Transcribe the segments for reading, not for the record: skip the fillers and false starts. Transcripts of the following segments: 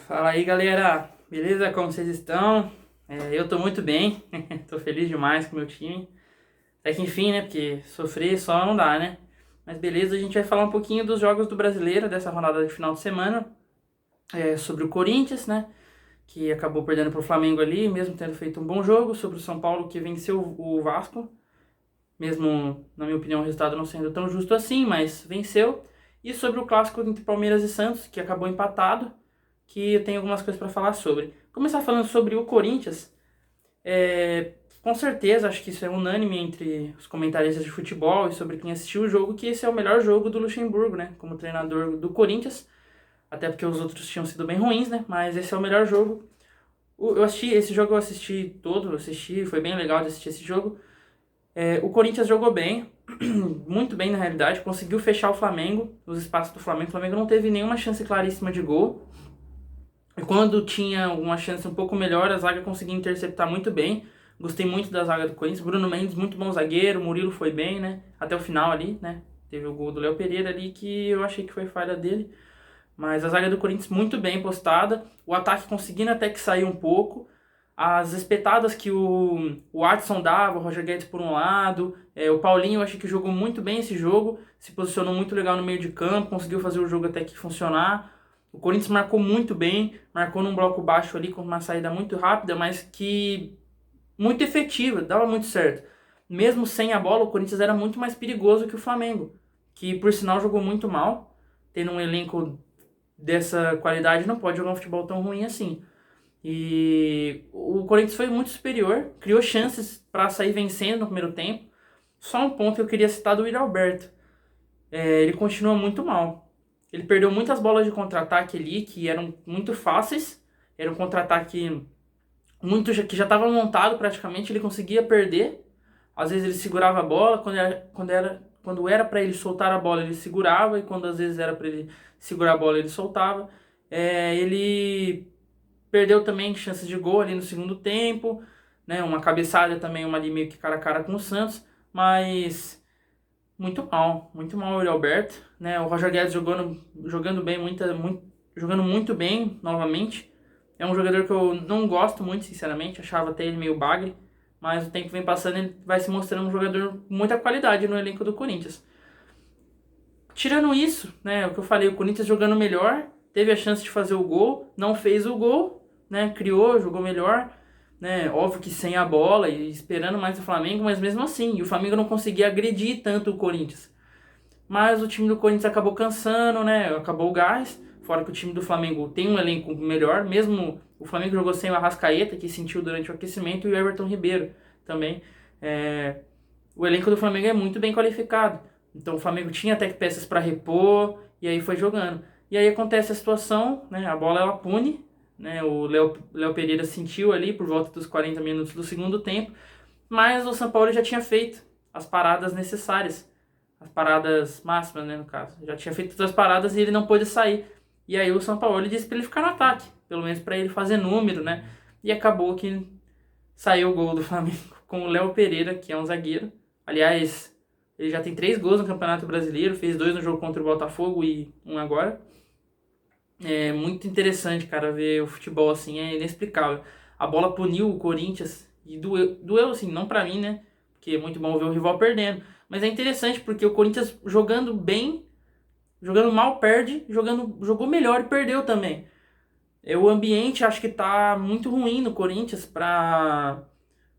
Fala aí, galera, beleza? Como vocês estão? Eu tô muito bem, tô feliz demais com o meu time. Até que enfim, né? Porque sofrer só não dá, né? Mas beleza, a gente vai falar um pouquinho dos jogos do Brasileiro dessa rodada de final de semana, sobre o Corinthians, né? Que acabou perdendo pro Flamengo ali, mesmo tendo feito um bom jogo, sobre o São Paulo que venceu o Vasco, mesmo, na minha opinião, o resultado não sendo tão justo assim, mas venceu. E sobre o clássico entre Palmeiras e Santos, que acabou empatado, que eu tenho algumas coisas para falar sobre. Começar falando sobre o Corinthians, com certeza, acho que isso é unânime entre os comentaristas de futebol e sobre quem assistiu o jogo, que esse é o melhor jogo do Luxemburgo, né, como treinador do Corinthians, até porque os outros tinham sido bem ruins, né, mas esse é o melhor jogo. Eu assisti, esse jogo eu assisti todo, eu assisti, foi bem legal de assistir esse jogo. O Corinthians jogou bem, muito bem na realidade, conseguiu fechar o Flamengo, os espaços do Flamengo. O Flamengo não teve nenhuma chance claríssima de gol. E quando tinha uma chance um pouco melhor, a zaga conseguia interceptar muito bem. Gostei muito da zaga do Corinthians. Bruno Mendes, muito bom zagueiro. Murilo foi bem, né? Até o final ali, né? Teve o gol do Léo Pereira ali que eu achei que foi falha dele. Mas a zaga do Corinthians muito bem postada. O ataque conseguindo até que sair um pouco. As espetadas que o Watson dava, o Roger Guedes por um lado. O Paulinho eu achei que jogou muito bem esse jogo. Se posicionou muito legal no meio de campo. Conseguiu fazer o jogo até que funcionar. O Corinthians marcou muito bem. Marcou num bloco baixo ali com uma saída muito rápida, mas que muito efetiva. Dava muito certo. Mesmo sem a bola, o Corinthians era muito mais perigoso que o Flamengo. Que por sinal jogou muito mal. Tendo um elenco dessa qualidade não pode jogar um futebol tão ruim assim. E o Corinthians foi muito superior, criou chances para sair vencendo no primeiro tempo. Só um ponto que eu queria citar do Yuri Alberto. Ele continua muito mal. Ele perdeu muitas bolas de contra-ataque ali, que eram muito fáceis. Era um contra-ataque muito que já estava montado praticamente, ele conseguia perder. Às vezes ele segurava a bola, quando era para ele soltar a bola, ele segurava, e quando às vezes era para ele segurar a bola, ele soltava. Ele perdeu também chances de gol ali no segundo tempo, né? Uma cabeçada também, uma ali meio que cara a cara com o Santos, mas muito mal o Yuri Alberto, né? O Roger Guedes jogando bem, jogando muito bem novamente. É um jogador que eu não gosto muito, sinceramente, achava até ele meio bagre, mas o tempo vem passando e ele vai se mostrando um jogador com muita qualidade no elenco do Corinthians. Tirando isso, né, o que eu falei, o Corinthians jogando melhor, teve a chance de fazer o gol, não fez o gol, né, criou, jogou melhor, né, óbvio que sem a bola e esperando mais o Flamengo, mas mesmo assim, e o Flamengo não conseguia agredir tanto o Corinthians. Mas o time do Corinthians acabou cansando, né, acabou o gás, fora que o time do Flamengo tem um elenco melhor, mesmo o Flamengo jogou sem o Arrascaeta, que sentiu durante o aquecimento, e o Everton Ribeiro também. O elenco do Flamengo é muito bem qualificado. Então o Flamengo tinha até peças para repor, e aí foi jogando. E aí acontece a situação, né, a bola ela pune, né, o Léo Pereira sentiu ali por volta dos 40 minutos do segundo tempo, mas o São Paulo já tinha feito as paradas necessárias, as paradas máximas, né, no caso. Já tinha feito todas as paradas e ele não pôde sair. E aí o São Paulo disse para ele ficar no ataque, pelo menos para ele fazer número, né? E acabou que saiu o gol do Flamengo com o Léo Pereira, que é um zagueiro. Aliás, ele já tem 3 gols no Campeonato Brasileiro, fez 2 no jogo contra o Botafogo e 1 agora. É muito interessante, cara, ver o futebol assim, é inexplicável. A bola puniu o Corinthians e doeu assim, não pra mim, né? Porque é muito bom ver o rival perdendo. Mas é interessante porque o Corinthians jogando bem, jogando mal perde, jogou melhor e perdeu também. O ambiente acho que tá muito ruim no Corinthians para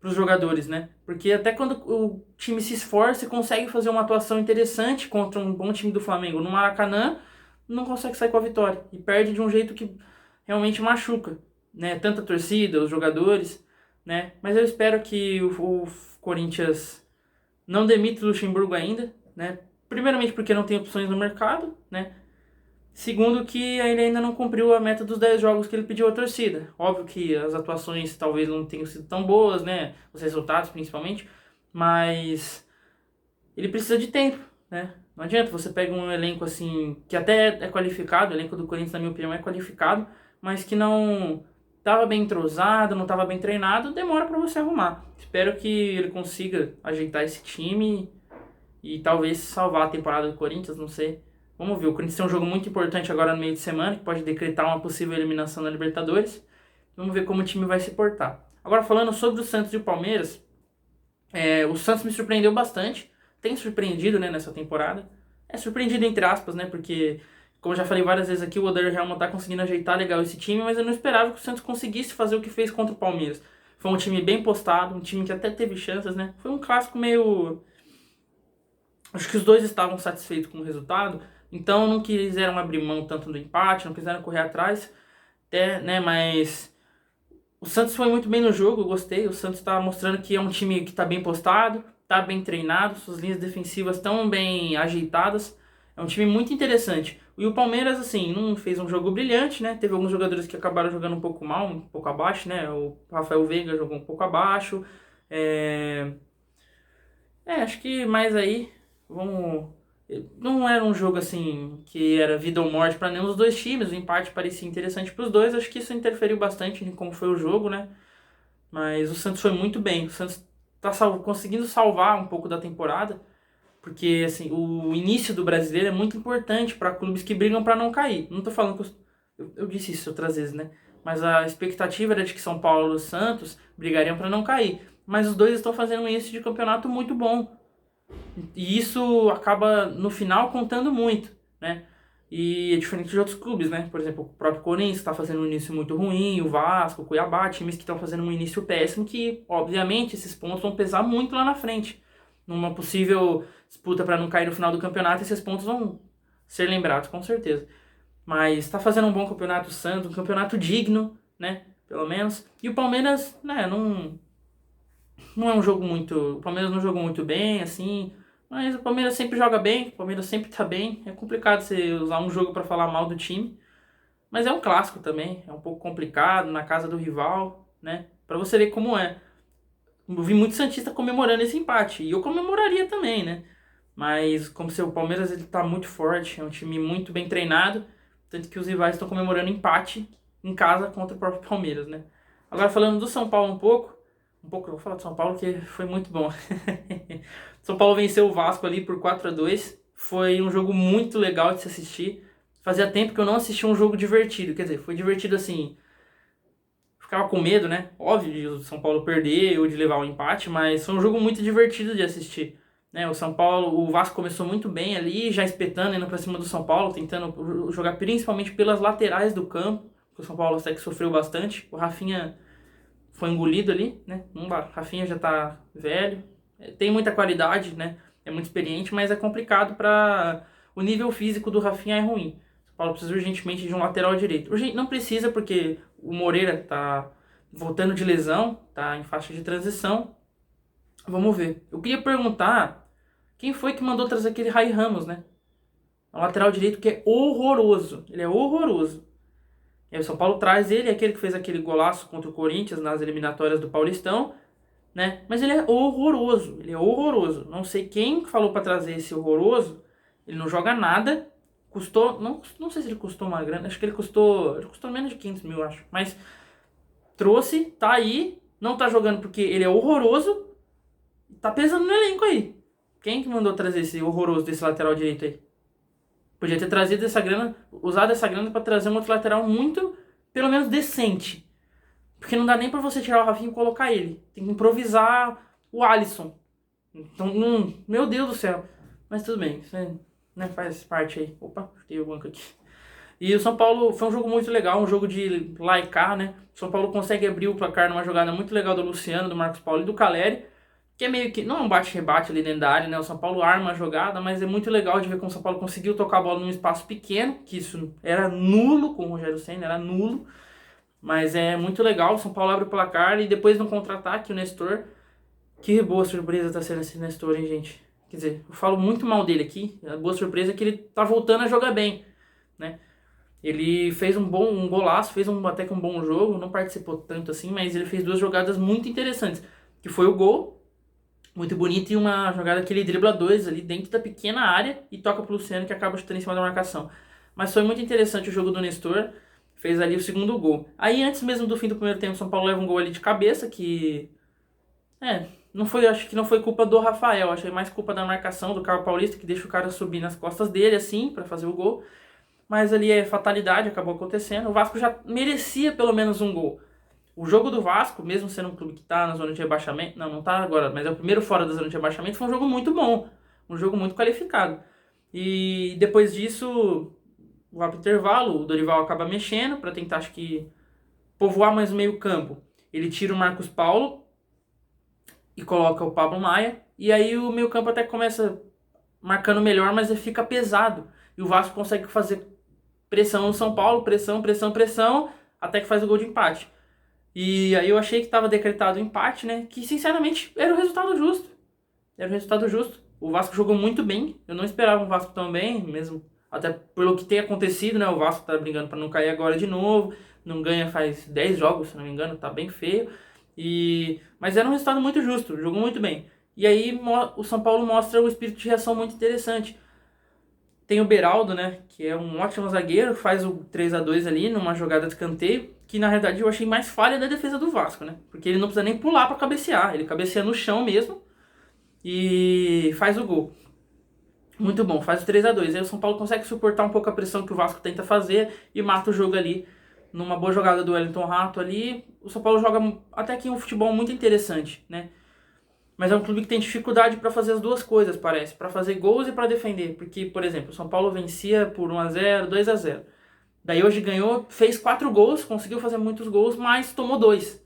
os jogadores, né? Porque até quando o time se esforça e consegue fazer uma atuação interessante contra um bom time do Flamengo no Maracanã, não consegue sair com a vitória. E perde de um jeito que realmente machuca, né? Tanto a torcida, os jogadores, né? Mas eu espero que o Corinthians não demita o Luxemburgo ainda, né? Primeiramente porque não tem opções no mercado, né? Segundo que ele ainda não cumpriu a meta dos 10 jogos que ele pediu à torcida. Óbvio que as atuações talvez não tenham sido tão boas, né? Os resultados principalmente. Mas ele precisa de tempo, né? Não adianta você pega um elenco assim, que até é qualificado, o elenco do Corinthians na minha opinião é qualificado, mas que não estava bem entrosado, não estava bem treinado, demora para você arrumar. Espero que ele consiga ajeitar esse time e talvez salvar a temporada do Corinthians, não sei. Vamos ver, o Corinthians tem um jogo muito importante agora no meio de semana, que pode decretar uma possível eliminação na Libertadores. Vamos ver como o time vai se portar. Agora falando sobre o Santos e o Palmeiras, o Santos me surpreendeu bastante, tem surpreendido, né, nessa temporada. É surpreendido entre aspas, né, porque, como eu já falei várias vezes aqui, o Odair Helman tá conseguindo ajeitar legal esse time, mas eu não esperava que o Santos conseguisse fazer o que fez contra o Palmeiras. Foi um time bem postado, um time que até teve chances, né? Foi um clássico meio... Acho que os dois estavam satisfeitos com o resultado, então não quiseram abrir mão tanto do empate, não quiseram correr atrás, né? Mas o Santos foi muito bem no jogo, eu gostei. O Santos está mostrando que é um time que está bem postado, está bem treinado, suas linhas defensivas estão bem ajeitadas. É um time muito interessante. E o Palmeiras, assim, não fez um jogo brilhante, né? Teve alguns jogadores que acabaram jogando um pouco mal, um pouco abaixo, né? O Rafael Veiga jogou um pouco abaixo. Acho que mais aí, vamos... Não era um jogo, assim, que era vida ou morte para nenhum dos dois times. O empate parecia interessante para os dois. Acho que isso interferiu bastante em como foi o jogo, né? Mas o Santos foi muito bem. O Santos tá conseguindo salvar um pouco da temporada. Porque, assim, o início do brasileiro é muito importante para clubes que brigam para não cair. Não tô falando que eu disse isso outras vezes, né? Mas a expectativa era de que São Paulo e Santos brigariam para não cair. Mas os dois estão fazendo um início de campeonato muito bom. E isso acaba, no final, contando muito, né? E é diferente de outros clubes, né? Por exemplo, o próprio Corinthians está fazendo um início muito ruim, o Vasco, o Cuiabá, times que estão fazendo um início péssimo, que, obviamente, esses pontos vão pesar muito lá na frente. Numa possível disputa para não cair no final do campeonato, esses pontos vão ser lembrados, com certeza. Mas está fazendo um bom campeonato santo, um campeonato digno, né? Pelo menos. E o Palmeiras, né, não é um jogo muito... O Palmeiras não jogou muito bem, assim... Mas o Palmeiras sempre joga bem, o Palmeiras sempre tá bem. É complicado você usar um jogo para falar mal do time. Mas é um clássico também, é um pouco complicado, na casa do rival, né? Pra você ver como é. Eu vi muito santista comemorando esse empate, e eu comemoraria também, né? Mas como se o Palmeiras ele tá muito forte, é um time muito bem treinado, tanto que os rivais estão comemorando empate em casa contra o próprio Palmeiras, né? Agora falando do São Paulo eu vou falar do São Paulo que foi muito bom. São Paulo venceu o Vasco ali por 4-2. Foi um jogo muito legal de se assistir. Fazia tempo que eu não assistia um jogo divertido. Quer dizer, foi divertido assim. Ficava com medo, né? Óbvio de o São Paulo perder ou de levar um empate, mas foi um jogo muito divertido de assistir. Né? O Vasco começou muito bem ali, já espetando, indo pra cima do São Paulo, tentando jogar principalmente pelas laterais do campo. O São Paulo até que sofreu bastante. O Rafinha foi engolido ali, né? Não dá. Rafinha já tá velho. Tem muita qualidade, né? É muito experiente, mas é complicado para o nível físico do Rafinha é ruim. O São Paulo precisa urgentemente de um lateral direito. Não precisa porque o Moreira tá voltando de lesão, tá em faixa de transição. Vamos ver. Eu queria perguntar quem foi que mandou trazer aquele Rai Ramos, né? O lateral direito que é horroroso. Ele é horroroso. E aí o São Paulo traz ele, aquele que fez aquele golaço contra o Corinthians nas eliminatórias do Paulistão, né? Mas ele é horroroso, Não sei quem falou pra trazer esse horroroso. Ele não joga nada. Custou, não sei se ele custou uma grana, acho que ele custou menos de 500 mil, acho. Mas trouxe, tá aí, não tá jogando porque ele é horroroso. Tá pesando no elenco aí. Quem que mandou trazer esse horroroso desse lateral direito aí? Podia ter trazido essa grana, usado essa grana pra trazer um outro lateral muito, pelo menos decente. Porque não dá nem pra você tirar o Rafinha e colocar ele. Tem que improvisar o Alisson. Então, meu Deus do céu. Mas tudo bem, isso né, faz parte aí. Opa, chutei o banco aqui. E o São Paulo foi um jogo muito legal, um jogo de lá e cá, né? O São Paulo consegue abrir o placar numa jogada muito legal do Luciano, do Marcos Paulo e do Caleri. Que é meio que, não é um bate-rebate ali dentro da área, né? O São Paulo arma a jogada, mas é muito legal de ver como o São Paulo conseguiu tocar a bola num espaço pequeno, que isso era nulo com o Rogério Ceni, era nulo. Mas é muito legal, o São Paulo abre o placar e depois no contra-ataque o Nestor, que boa surpresa tá sendo esse Nestor, hein, gente? Quer dizer, eu falo muito mal dele aqui, a boa surpresa é que ele tá voltando a jogar bem, né? Ele fez um golaço, fez até que um bom jogo, não participou tanto assim, mas ele fez duas jogadas muito interessantes, que foi o gol, muito bonito, e uma jogada que ele dribla dois ali dentro da pequena área e toca pro Luciano, que acaba chutando em cima da marcação. Mas foi muito interessante o jogo do Nestor. Fez ali o segundo gol. Aí antes mesmo do fim do primeiro tempo, o São Paulo leva um gol ali de cabeça, que... não foi, acho que não foi culpa do Rafael, achei mais culpa da marcação do Caio Paulista, que deixa o cara subir nas costas dele, assim, pra fazer o gol. Mas ali é fatalidade, acabou acontecendo. O Vasco já merecia pelo menos um gol. O jogo do Vasco, mesmo sendo um clube que tá na zona de rebaixamento, não tá agora, mas é o primeiro fora da zona de rebaixamento, foi um jogo muito bom, um jogo muito qualificado. E depois disso, lá pro intervalo, o Dorival acaba mexendo pra tentar, acho que, povoar mais o meio campo. Ele tira o Marcos Paulo e coloca o Pablo Maia, e aí o meio campo até começa marcando melhor, mas ele fica pesado. E o Vasco consegue fazer pressão no São Paulo, pressão, pressão, pressão, até que faz o gol de empate. E aí eu achei que estava decretado o empate, né? Que sinceramente era o resultado justo. Era o resultado justo. O Vasco jogou muito bem. Eu não esperava o Vasco tão bem, mesmo até pelo que tem acontecido, né? O Vasco tá brigando para não cair agora de novo. Não ganha faz 10 jogos, se não me engano, tá bem feio. Mas era um resultado muito justo, jogou muito bem. E aí o São Paulo mostra o espírito de reação muito interessante. Tem o Beraldo, né, que é um ótimo zagueiro, faz o 3-2 ali numa jogada de escanteio, que na realidade eu achei mais falha da defesa do Vasco, né? Porque ele não precisa nem pular para cabecear, ele cabeceia no chão mesmo e faz o gol. Muito bom, faz o 3-2. Aí o São Paulo consegue suportar um pouco a pressão que o Vasco tenta fazer e mata o jogo ali. Numa boa jogada do Wellington Rato ali, o São Paulo joga até aqui um futebol muito interessante, né? Mas é um clube que tem dificuldade para fazer as duas coisas, parece. Para fazer gols e para defender. Porque, por exemplo, o São Paulo vencia por 1-0, 2-0. Daí hoje ganhou, fez 4 gols, conseguiu fazer muitos gols, mas tomou 2.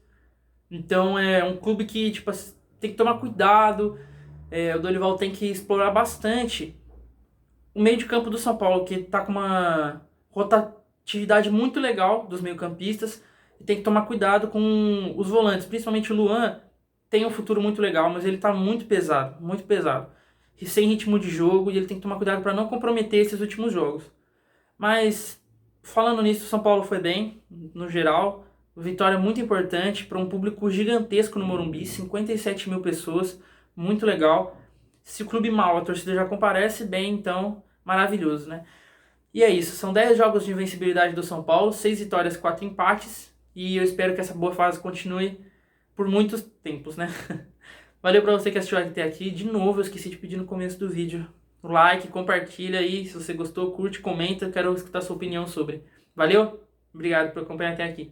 Então é um clube que tipo, tem que tomar cuidado. O Dorival tem que explorar bastante o meio de campo do São Paulo, que está com uma rotatividade muito legal dos meio-campistas. E tem que tomar cuidado com os volantes, principalmente o Luan. Tem um futuro muito legal, mas ele tá muito pesado, muito pesado. E sem ritmo de jogo, e ele tem que tomar cuidado para não comprometer esses últimos jogos. Mas, falando nisso, o São Paulo foi bem, no geral. Vitória muito importante para um público gigantesco no Morumbi, 57 mil pessoas, muito legal. Se o clube mal, a torcida já comparece bem, então, maravilhoso, né? E é isso, são 10 jogos de invencibilidade do São Paulo, 6 vitórias, 4 empates. E eu espero que essa boa fase continue por muitos tempos, né? Valeu pra você que assistiu até aqui. De novo, eu esqueci de pedir no começo do vídeo. Like, compartilha aí, se você gostou, curte, comenta. Eu quero escutar a sua opinião sobre. Valeu? Obrigado por acompanhar até aqui.